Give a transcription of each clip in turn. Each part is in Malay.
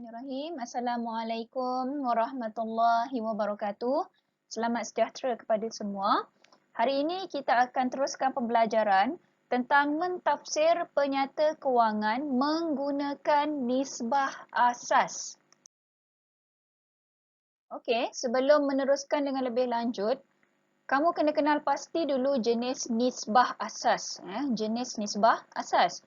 Bismillahirrahmanirrahim. Assalamualaikum warahmatullahi wabarakatuh. Selamat sejahtera kepada semua. Hari ini kita akan teruskan pembelajaran tentang mentafsir penyata kewangan menggunakan nisbah asas. Okey, sebelum meneruskan dengan lebih lanjut, kamu kena kenal pasti dulu jenis nisbah asas. Jenis nisbah asas.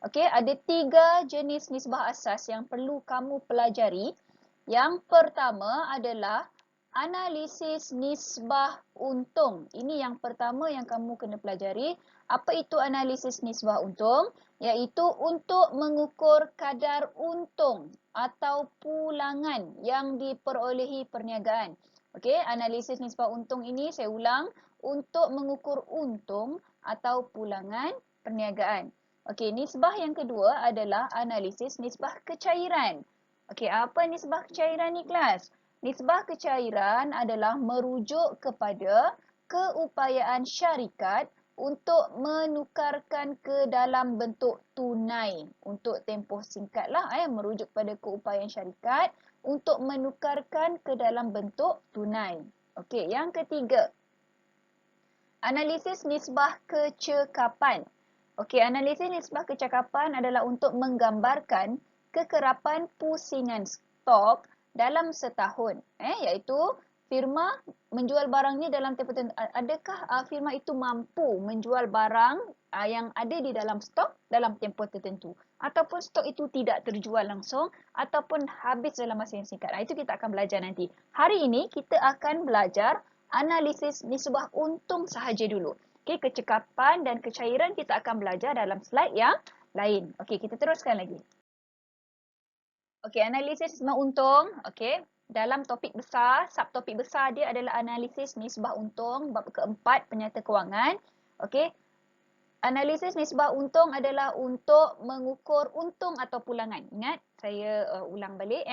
Okey, ada 3 jenis nisbah asas yang perlu kamu pelajari. Yang pertama adalah analisis nisbah untung. Ini yang pertama yang kamu kena pelajari. Apa itu analisis nisbah untung? Iaitu untuk mengukur kadar untung atau pulangan yang diperolehi perniagaan. Okey, analisis nisbah untung ini saya ulang, untuk mengukur untung atau pulangan perniagaan. Okey, nisbah yang kedua adalah analisis nisbah kecairan. Okey, apa nisbah kecairan ni kelas? Nisbah kecairan adalah merujuk kepada keupayaan syarikat untuk menukarkan ke dalam bentuk tunai untuk tempoh singkat lah, merujuk pada keupayaan syarikat untuk menukarkan ke dalam bentuk tunai. Okey, yang ketiga, analisis nisbah kecekapan. Okey, analisis nisbah kecekapan adalah untuk menggambarkan kekerapan pusingan stok dalam setahun, iaitu firma menjual barang ni dalam tempoh tertentu. Adakah firma itu mampu menjual barang yang ada di dalam stok dalam tempoh tertentu, ataupun stok itu tidak terjual langsung ataupun habis dalam masa yang singkat. Itu kita akan belajar nanti. Hari ini kita akan belajar analisis nisbah untung sahaja dulu. Okey, kecekapan dan kecairan kita akan belajar dalam slide yang lain. Okey, kita teruskan lagi. Okey, analisis nisbah untung. Okey, dalam topik besar, subtopik besar dia adalah analisis nisbah untung bab keempat penyata kewangan. Okey, analisis nisbah untung adalah untuk mengukur untung atau pulangan. Ingat, saya ulang balik.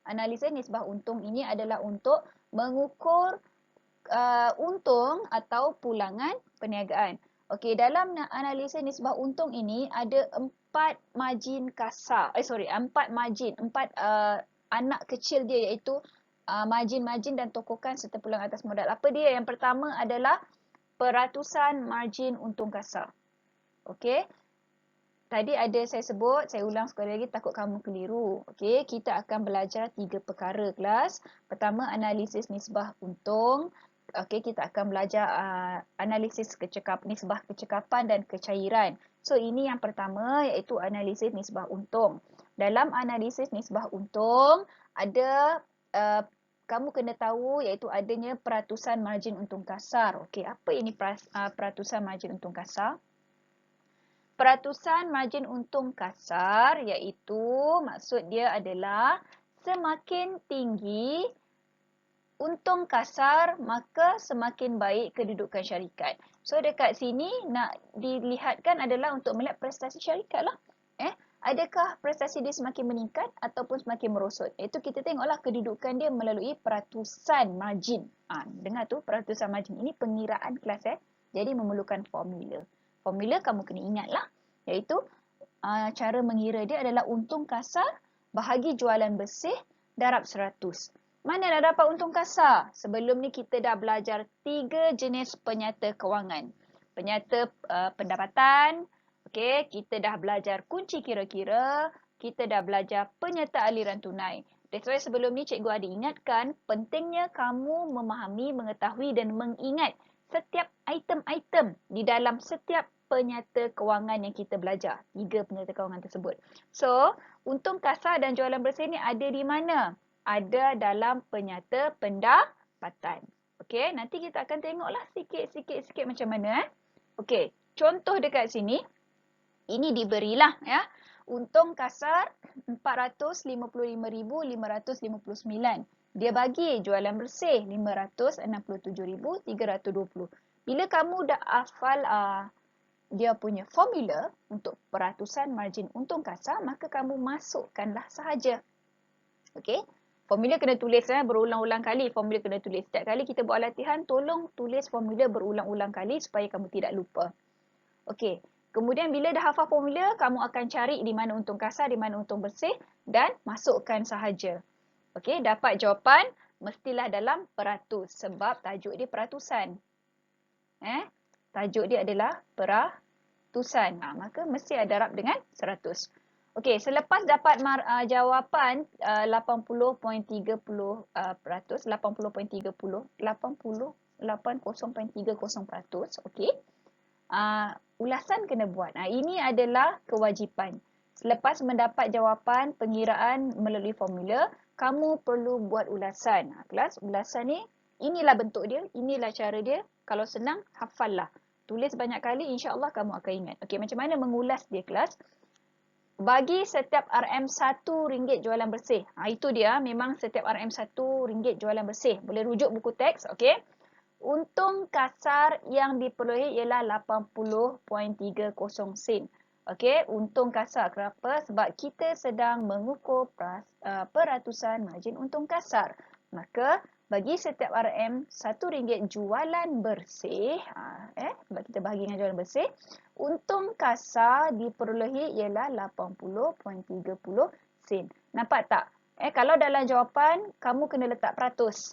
Analisis nisbah untung ini adalah untuk mengukur untung atau pulangan perniagaan. Okey, dalam analisis nisbah untung ini ada 4 margin kasar. 4 margin, 4 anak kecil dia, iaitu margin-margin dan tokokan serta pulangan atas modal. Apa dia? Yang pertama adalah peratusan margin untung kasar. Okey. Tadi ada saya sebut, saya ulang sekali lagi takut kamu keliru. Okey, kita akan belajar 3 perkara kelas. Pertama, analisis nisbah untung. Okey, kita akan belajar analisis nisbah kecekapan dan kecairan. So, ini yang pertama, iaitu analisis nisbah untung. Dalam analisis nisbah untung, ada kamu kena tahu iaitu adanya peratusan margin untung kasar. Okey, apa ini peratusan margin untung kasar? Peratusan margin untung kasar iaitu maksud dia adalah semakin tinggi untung kasar maka semakin baik kedudukan syarikat. So dekat sini nak dilihatkan adalah untuk melihat prestasi syarikat lah. Adakah prestasi dia semakin meningkat ataupun semakin merosot? Itu kita tengoklah kedudukan dia melalui peratusan margin. Dengar tu, peratusan margin ini pengiraan kelas Jadi memerlukan formula. Formula kamu kena ingatlah, iaitu cara mengira dia adalah untung kasar bahagi jualan bersih darab 100. Mana dah dapat untung kasar? Sebelum ni kita dah belajar 3 jenis penyata kewangan. Penyata pendapatan, okey, kita dah belajar kunci kira-kira, kita dah belajar penyata aliran tunai. That's why sebelum ni cikgu ada ingatkan pentingnya kamu memahami, mengetahui dan mengingat setiap item-item di dalam setiap penyata kewangan yang kita belajar. 3 penyata kewangan tersebut. So, untung kasar dan jualan bersih ni ada di mana? Ada dalam penyata pendapatan. Okey, nanti kita akan tengoklah sikit-sikit macam mana. Okey, contoh dekat sini. Ini diberilah untung kasar 455,559. Dia bagi jualan bersih 567,320. Bila kamu dah hafal dia punya formula untuk peratusan margin untung kasar, maka kamu masukkanlah sahaja. Okey. Formula kena tulis berulang-ulang kali. Formula kena tulis. Setiap kali kita buat latihan, tolong tulis formula berulang-ulang kali supaya kamu tidak lupa. Okey. Kemudian bila dah hafal formula, kamu akan cari di mana untung kasar, di mana untung bersih dan masukkan sahaja. Okey, dapat jawapan mestilah dalam peratus sebab tajuk dia peratusan. Tajuk dia adalah peratusan. Maka mesti ada darab dengan 100. Okey, selepas dapat jawapan 80.30%, 80.30%, okey. Ulasan kena buat. Ini adalah kewajipan. Selepas mendapat jawapan pengiraan melalui formula, kamu perlu buat ulasan. Kelas, ulasan ni, inilah bentuk dia, inilah cara dia. Kalau senang, hafallah. Tulis banyak kali, insya-Allah kamu akan ingat. Okey, macam mana mengulas dia, kelas? Bagi setiap RM RM1 jualan bersih. Itu dia, memang setiap RM RM1 jualan bersih. Boleh rujuk buku teks, okey? Untung kasar yang diperolehi ialah 80.30 sen. Okey, untung kasar. Kenapa? Sebab kita sedang mengukur peratusan margin untung kasar. Maka bagi setiap RM RM1 jualan bersih, sebab kita bahagi dengan jualan bersih, untung kasar diperolehi ialah 80.30 sen. Nampak tak? Kalau dalam jawapan kamu kena letak peratus.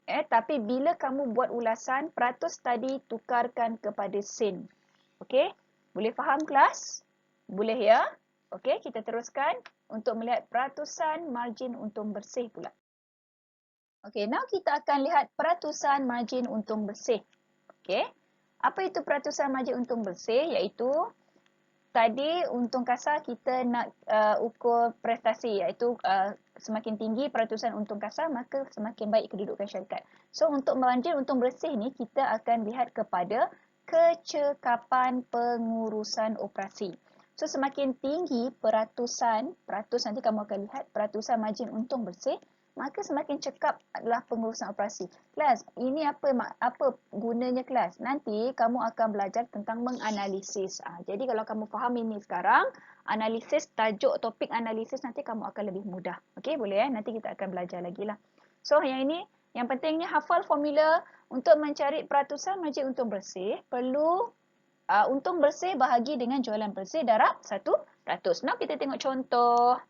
Tapi bila kamu buat ulasan, peratus tadi tukarkan kepada sen. Okey? Boleh faham, kelas? Boleh ya? Okey, kita teruskan untuk melihat peratusan margin untung bersih pula. Okey, now kita akan lihat peratusan margin untung bersih. Okey? Apa itu peratusan margin untung bersih? Iaitu tadi untung kasar kita nak ukur prestasi, iaitu semakin tinggi peratusan untung kasar maka semakin baik kedudukan syarikat. So untuk margin untung bersih ni kita akan lihat kepada kecekapan pengurusan operasi. So semakin tinggi peratus nanti kamu akan lihat peratusan margin untung bersih, maka semakin cekap adalah pengurusan operasi. Kelas, ini apa gunanya, kelas? Nanti kamu akan belajar tentang menganalisis. Jadi kalau kamu faham ini sekarang, analisis, tajuk topik analisis nanti kamu akan lebih mudah. Okey, boleh Nanti kita akan belajar lagi lah. So yang ini, yang pentingnya hafal formula untuk mencari peratusan margin untung bersih. Perlu untung bersih bahagi dengan jualan bersih darab 100. Now kita tengok contoh.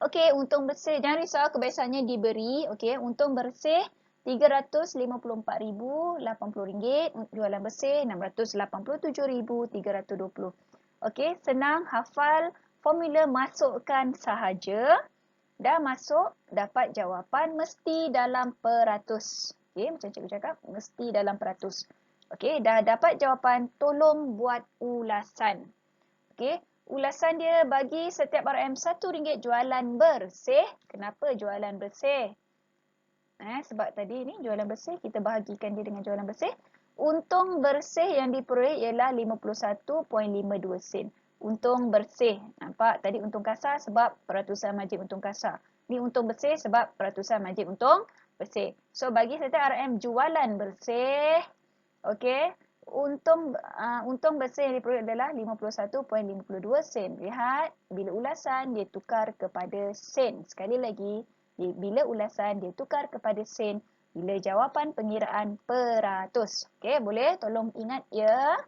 Okey, untung bersih. Jangan risau, kebiasaannya diberi. Okey, untung bersih RM354,080. Jualan bersih RM687,320. Okey, senang hafal formula, masukkan sahaja. Dah masuk, dapat jawapan mesti dalam peratus. Okey, macam cikgu cakap, mesti dalam peratus. Okey, dah dapat jawapan, tolong buat ulasan. Okey. Ulasan dia bagi setiap RM RM1 jualan bersih. Kenapa jualan bersih? Sebab tadi ni jualan bersih, kita bahagikan dia dengan jualan bersih. Untung bersih yang diperoleh ialah 51.52 sen. Untung bersih. Nampak? Tadi untung kasar sebab peratusan margin untung kasar. Ni untung bersih sebab peratusan margin untung bersih. So bagi setiap RM jualan bersih, okey, untung bersih yang diperoleh adalah 51.52 sen. Lihat, bila ulasan dia tukar kepada sen. Sekali lagi, bila ulasan dia tukar kepada sen, bila jawapan pengiraan peratus. Okey, boleh tolong ingat ya.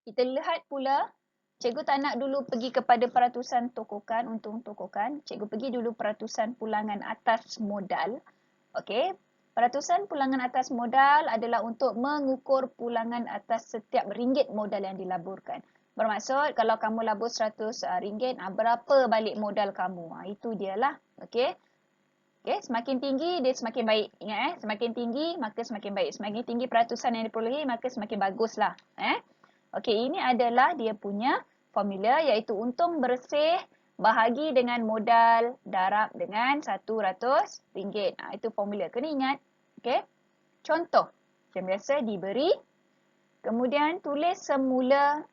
Kita lihat pula, cikgu tak nak dulu pergi kepada peratusan tokokan, untung tokokan. Cikgu pergi dulu peratusan pulangan atas modal. Okey. Peratusan pulangan atas modal adalah untuk mengukur pulangan atas setiap ringgit modal yang dilaburkan. Bermaksud kalau kamu labur RM100, berapa balik modal kamu? Itu dia lah. Okey. Okey, semakin tinggi dia semakin baik. Ingat semakin tinggi maka semakin baik. Semakin tinggi peratusan yang diperolehi maka semakin baguslah. Okey, ini adalah dia punya formula iaitu untung bersih bahagi dengan modal darab dengan RM100. Itu formula. Kena ingat. Okey. Contoh. Macam biasa diberi. Kemudian tulis semula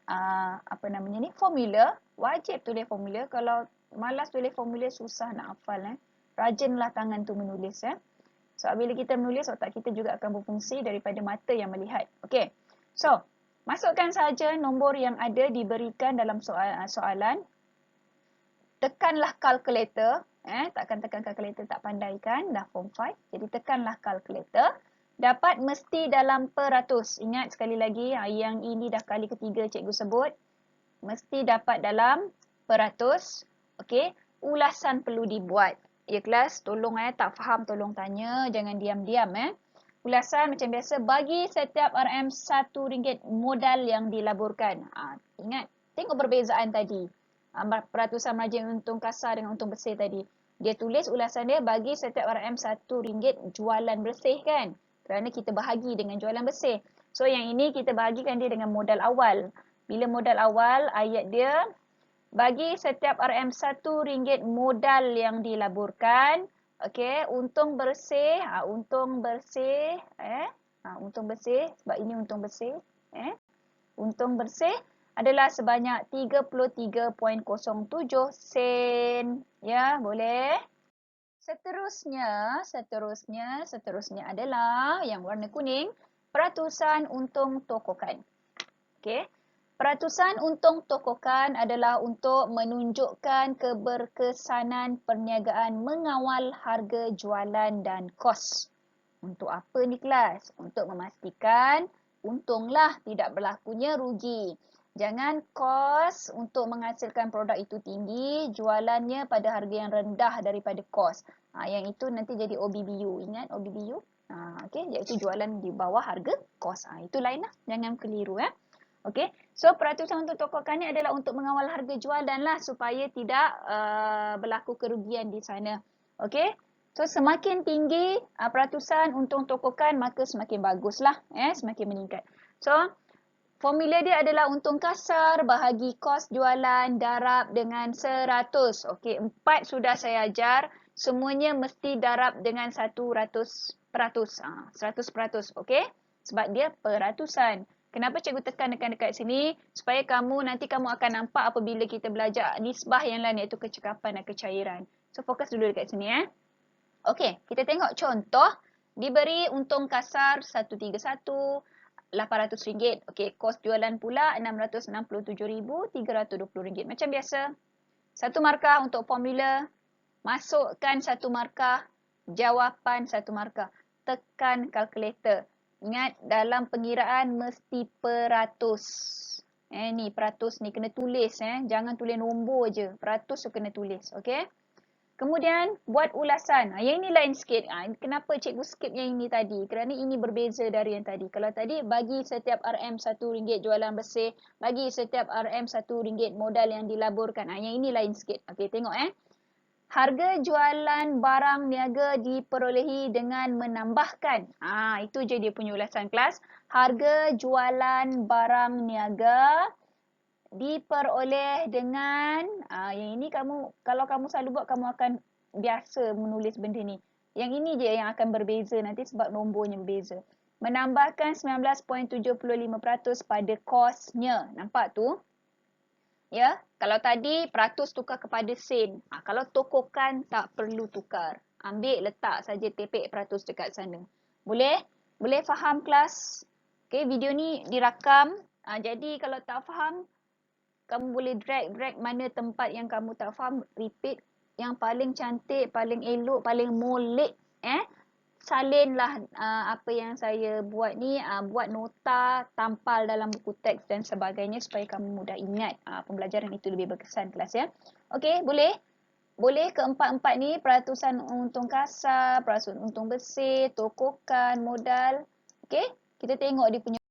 formula. Wajib tulis formula. Kalau malas tulis formula susah nak hafal. Rajinlah tangan tu menulis. So bila kita menulis, otak kita juga akan berfungsi daripada mata yang melihat. Okey. So, masukkan saja nombor yang ada diberikan dalam soalan. Tekanlah kalkulator. Takkan tekan kalkulator tak pandai kan? Dah form 5. Jadi tekanlah kalkulator. Dapat mesti dalam peratus. Ingat sekali lagi, yang ini dah kali ketiga cikgu sebut. Mesti dapat dalam peratus. Okey, ulasan perlu dibuat. Ya kelas, tolong tak faham tolong tanya, jangan diam-diam Ulasan macam biasa, bagi setiap RM RM1 modal yang dilaburkan. Ingat, tengok perbezaan tadi. Peratusan margin untung kasar dengan untung bersih tadi. Dia tulis ulasan dia bagi setiap RM RM1 jualan bersih kan. Kerana kita bahagi dengan jualan bersih. So yang ini kita bahagikan dia dengan modal awal. Bila modal awal, ayat dia bagi setiap RM RM1 modal yang dilaburkan. Okey, untung bersih, untung bersih, untung bersih sebab ini untung bersih, untung bersih adalah sebanyak 33.07 sen. Ya, boleh. Seterusnya adalah yang warna kuning, peratusan untung tokokan. Okey. Peratusan untung tokokan adalah untuk menunjukkan keberkesanan perniagaan mengawal harga jualan dan kos. Untuk apa ni kelas? Untuk memastikan untunglah, tidak berlakunya rugi. Jangan kos untuk menghasilkan produk itu tinggi, jualannya pada harga yang rendah daripada kos. Yang itu nanti jadi OBBU. Ingat OBBU? Okey, iaitu jualan di bawah harga kos. Itu lain lah. Jangan keliru Okey, so peratusan untuk tokokan ni adalah untuk mengawal harga jualan lah supaya tidak berlaku kerugian di sana. Okey, so semakin tinggi peratusan untung tokokan maka semakin baguslah, semakin meningkat. So formula dia adalah untung kasar bahagi kos jualan darab dengan 100. Okey, 4 sudah saya ajar, semuanya mesti darab dengan 100%. 100%, okey? Sebab dia peratusan. Kenapa cikgu tekan dekat sini? Supaya nanti kamu akan nampak apabila kita belajar nisbah yang lain iaitu kecekapan dan kecairan. So fokus dulu dekat sini Okey, kita tengok contoh. Diberi untung kasar 131 RM800. Okey, kos jualan pula RM667,320. Macam biasa. Satu markah untuk formula. Masukkan satu markah. Jawapan satu markah. Tekan kalkulator. Ingat, dalam pengiraan mesti peratus. Ni peratus ni kena tulis. Jangan tulis nombor je. Peratus tu kena tulis. Okey. Kemudian, buat ulasan. Yang ini lain sikit. Kenapa cikgu skip yang ini tadi? Kerana ini berbeza dari yang tadi. Kalau tadi, bagi setiap RM RM1 jualan bersih. Bagi setiap RM RM1 modal yang dilaburkan. Yang ini lain sikit. Okey, tengok Harga jualan barang niaga diperolehi dengan menambahkan. Itu je dia punya ulasan kelas. Harga jualan barang niaga diperoleh dengan yang ini kalau kamu selalu buat kamu akan biasa menulis benda ni. Yang ini je yang akan berbeza nanti sebab nombornya berbeza. Menambahkan 19.75% pada kosnya. Nampak tu? Ya, kalau tadi peratus tukar kepada sen. Kalau tokokan tak perlu tukar. Ambil letak saja tepek peratus dekat sana. Boleh? Boleh faham kelas? Okey, video ni dirakam. Jadi kalau tak faham, kamu boleh drag mana tempat yang kamu tak faham, repeat. Yang paling cantik, paling elok, paling molek salinlah apa yang saya buat ni, buat nota, tampal dalam buku teks dan sebagainya supaya kamu mudah ingat. Pembelajaran itu lebih berkesan kelas ya. Okey, boleh? Boleh keempat-empat ni, peratusan untung kasar, peratusan untung bersih, tokokan, modal. Okey, kita tengok dia punya.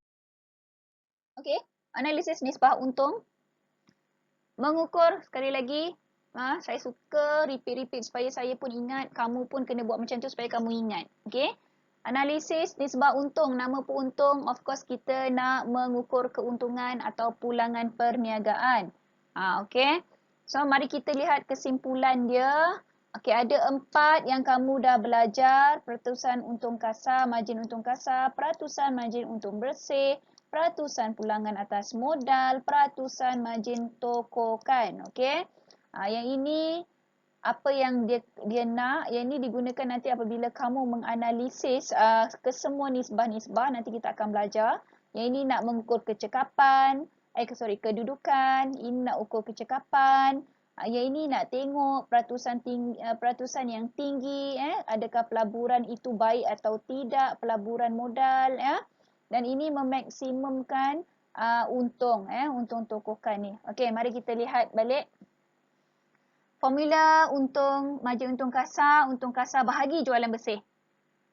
Okey, analisis nisbah untung. Mengukur, sekali lagi, saya suka repeat supaya saya pun ingat, kamu pun kena buat macam tu supaya kamu ingat. Okey? Analisis nisbah untung, nama pun untung, of course kita nak mengukur keuntungan atau pulangan perniagaan. Okey? So, mari kita lihat kesimpulan dia. Okey, ada 4 yang kamu dah belajar. Peratusan untung kasar, margin untung kasar, peratusan margin untung bersih, peratusan pulangan atas modal, peratusan margin tokokan. Okey? Yang ini apa yang dia nak, yang ini digunakan nanti apabila kamu menganalisis kesemua nisbah-nisbah, nanti kita akan belajar. Yang ini nak mengukur kecekapan, kedudukan, ini nak ukur kecekapan, Yang ini nak tengok peratusan yang tinggi, adakah pelaburan itu baik atau tidak, pelaburan modal, dan ini memaksimumkan untung, untung tokokan ni. Okey, mari kita lihat balik. Formula margin untung kasar bahagi jualan bersih.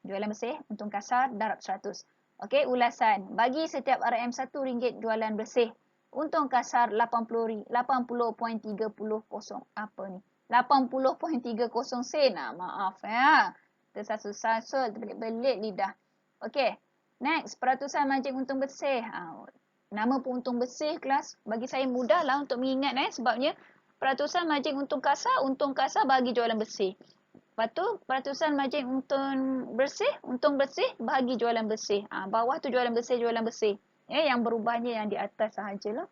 Jualan bersih, untung kasar darab 100. Okey, ulasan. Bagi setiap RM1 jualan bersih, untung kasar 80.30. Apa ni? 80.30 sen. Maaf ya. Tersasul-sasul, terbelit-belit lidah. Okey. Next, peratusan margin untung bersih. Nama pun untung bersih kelas. Bagi saya mudahlah untuk mengingat sebabnya peratusan margin untung kasar bagi jualan bersih. Lepas tu peratusan margin untung bersih bahagi jualan bersih. Bawah tu jualan bersih. Yang berubahnya yang di atas sahajalah.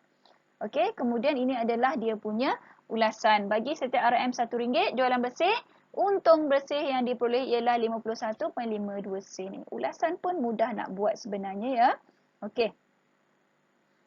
Okey, kemudian ini adalah dia punya ulasan. Bagi setiap RM1 jualan bersih, untung bersih yang diperoleh ialah 51.52 sen. Ulasan pun mudah nak buat sebenarnya ya. Okey.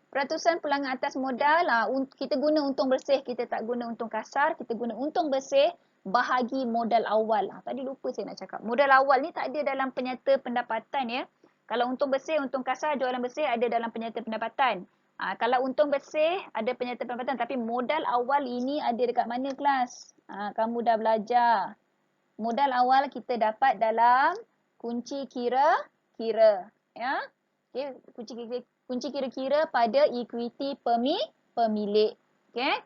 Peratusan pulangan atas modal, kita guna untung bersih, kita tak guna untung kasar, kita guna untung bersih bahagi modal awal. Tadi lupa saya nak cakap. Modal awal ni tak ada dalam penyata pendapatan ya. Kalau untung bersih, untung kasar, jualan bersih ada dalam penyata pendapatan. Kalau untung bersih ada penyata pendapatan, tapi modal awal ini ada dekat mana kelas? Kamu dah belajar. Modal awal kita dapat dalam kunci kira-kira. Ya. Okay. Kunci kira-kira pada equity pemilik. Okay.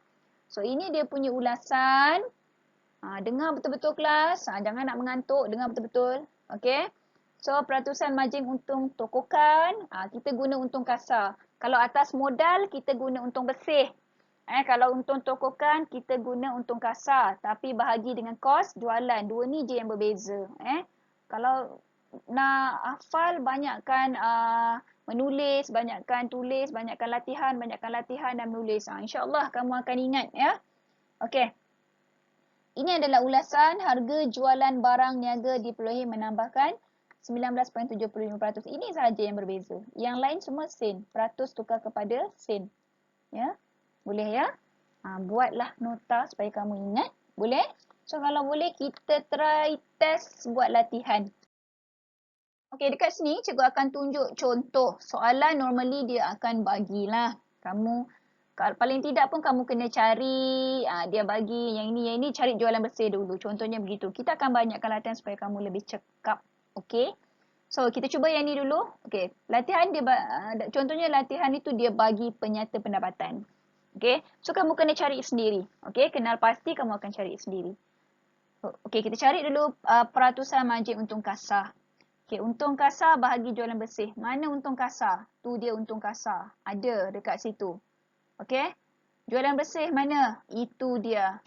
So ini dia punya ulasan. Dengar betul-betul kelas. Jangan nak mengantuk. Dengar betul-betul. Okay. So peratusan margin untung tokokan. Kita guna untung kasar. Kalau atas modal kita guna untung bersih. Kalau untung tokokan kita guna untung kasar. Tapi bahagi dengan kos jualan. Dua ni je yang berbeza. Kalau nak hafal banyakkan menulis, banyakkan tulis, banyakkan latihan dan menulis. InsyaAllah kamu akan ingat ya. Okey. Ini adalah ulasan harga jualan barang niaga diperolehi menambahkan 19.75%. Ini sahaja yang berbeza. Yang lain semua sen. Peratus tukar kepada sen. Ya. Boleh ya? Buatlah nota supaya kamu ingat. Boleh? So kalau boleh kita try test buat latihan. Okey, dekat sini cikgu akan tunjuk contoh soalan. Normally dia akan bagilah. Kamu, paling tidak pun kamu kena cari, dia bagi yang ini, cari jualan bersih dulu. Contohnya begitu. Kita akan banyakkan latihan supaya kamu lebih cekap. Okey. So, kita cuba yang ni dulu. Okey, latihan dia, contohnya latihan itu dia bagi penyata pendapatan. Okey, so kamu kena cari sendiri. Okey, kenal pasti kamu akan cari sendiri. Okey, kita cari dulu peratusan margin untung kasar. Okey, untung kasar bahagi jualan bersih. Mana untung kasar? Tu dia untung kasar. Ada dekat situ. Okey. Jualan bersih mana? Itu dia.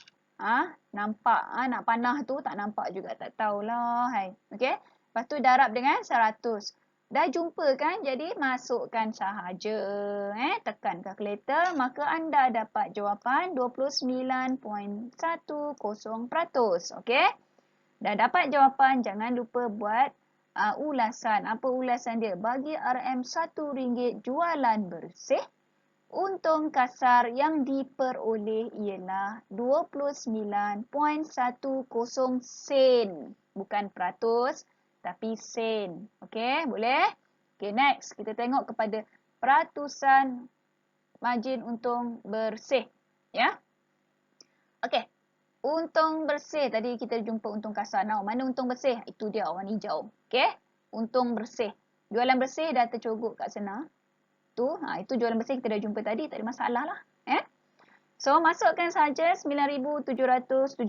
Nampak? Nak panah tu tak nampak juga. Tak tahulah. Hai. Okey. Lepas tu darab dengan 100. Dah jumpa kan? Jadi masukkan sahaja. Tekan kalkulator. Maka anda dapat jawapan 29.10%. Okey. Dah dapat jawapan. Jangan lupa buat ulasan. Apa ulasan dia? Bagi RM1 jualan bersih, untung kasar yang diperoleh ialah 29.10 sen. Bukan peratus, tapi sen. Okey, boleh? Okey, next. Kita tengok kepada peratusan margin untung bersih. Ya. Okey. Untung bersih. Tadi kita jumpa untung kasar. Now, mana untung bersih? Itu dia warna hijau. Okey. Untung bersih. Jualan bersih dah tercogok kat sana. Itu jualan bersih kita dah jumpa tadi. Tak ada masalah lah. So, masukkan saja RM9,717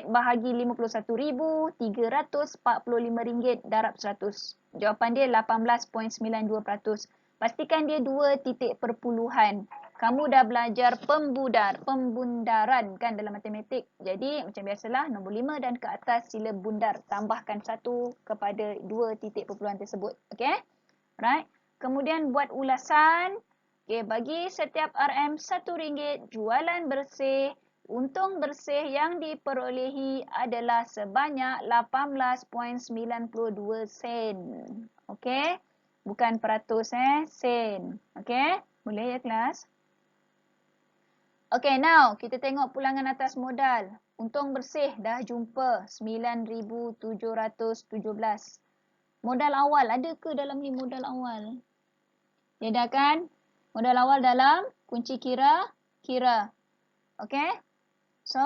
bahagi RM51,345 darab 100. Jawapan dia 18.92%. Pastikan dia 2 titik perpuluhan. Kamu dah belajar pembundaran kan dalam matematik. Jadi macam biasalah nombor 5 dan ke atas sila bundar. Tambahkan 1 kepada 2 titik perpuluhan tersebut. Okey? Right? Kemudian buat ulasan. Okey, bagi setiap RM1 jualan bersih, untung bersih yang diperolehi adalah sebanyak 18.92 sen. Okey? Bukan peratus sen. Okey? Boleh ya kelas? Okay, now kita tengok pulangan atas modal. Untung bersih dah jumpa 9,717. Modal awal, ada ke dalam ni modal awal? Dia dah kan? Modal awal dalam kunci kira. Okay? So,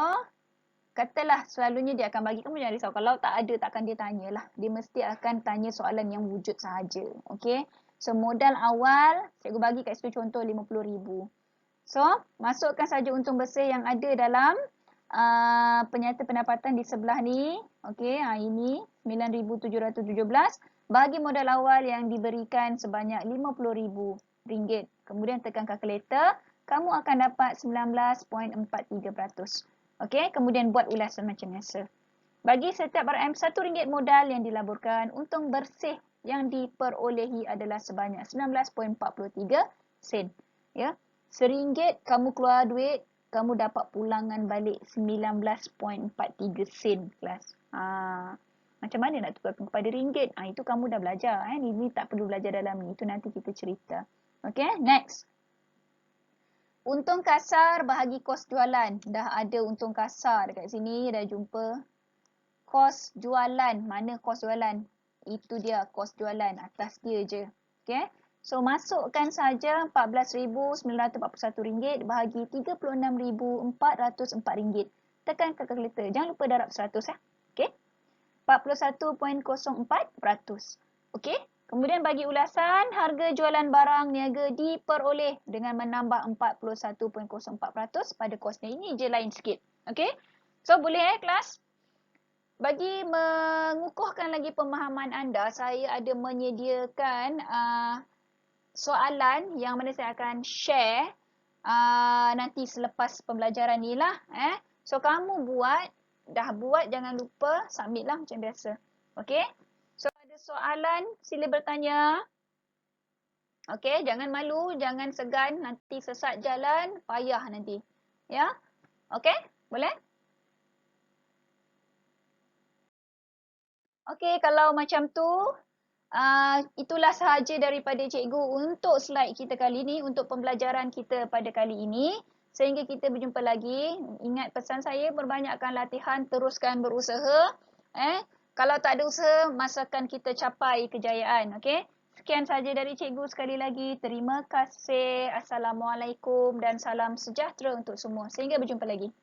katalah selalunya dia akan bagi, kamu jangan risau. Kalau tak ada, takkan dia tanyalah. Dia mesti akan tanya soalan yang wujud sahaja. Okay? So, modal awal, cikgu bagi kat situ contoh 50,000. So, masukkan saja untung bersih yang ada dalam penyata pendapatan di sebelah ni. Okay, ini 9,717. Bagi modal awal yang diberikan sebanyak RM50,000. Kemudian tekan kalkulator, kamu akan dapat 19.43%. Okay, kemudian buat ulasan macam biasa. Bagi setiap RM1 modal yang dilaburkan, untung bersih yang diperolehi adalah sebanyak 19.43 sen. Ya, RM1 kamu keluar duit, kamu dapat pulangan balik 19.43 sen kelas. Macam mana nak tukarkan kepada ringgit? Itu kamu dah belajar. Ini tak perlu belajar dalam ni. Itu nanti kita cerita. Okay, next. Untung kasar bahagi kos jualan. Dah ada untung kasar dekat sini. Dah jumpa. Kos jualan. Mana kos jualan? Itu dia kos jualan. Atas dia je. Okay. So, masukkan saja RM14,941 bahagi RM36,404. Tekan kalkulator. Jangan lupa darab 100 ya. Okay. 41.04%. Okay. Kemudian bagi ulasan, harga jualan barang niaga diperoleh dengan menambah 41.04% pada kosnya. Ini je lain sikit. Okay. So, boleh kelas? Bagi mengukuhkan lagi pemahaman anda, saya ada menyediakan soalan yang mana saya akan share nanti selepas pembelajaran ni lah. So, kamu dah buat, jangan lupa submit lah macam biasa. Okay? So, ada soalan, sila bertanya. Okay, jangan malu, jangan segan, nanti sesat jalan, payah nanti. Ya? Okay? Boleh? Okay, kalau macam tu, itulah sahaja daripada cikgu untuk slide kita kali ini, untuk pembelajaran kita pada kali ini. Sehingga kita berjumpa lagi. Ingat pesan saya, perbanyakkan latihan, teruskan berusaha. Kalau tak ada usaha, masakan kita capai kejayaan. Okay? Sekian sahaja dari cikgu sekali lagi. Terima kasih. Assalamualaikum dan salam sejahtera untuk semua. Sehingga berjumpa lagi.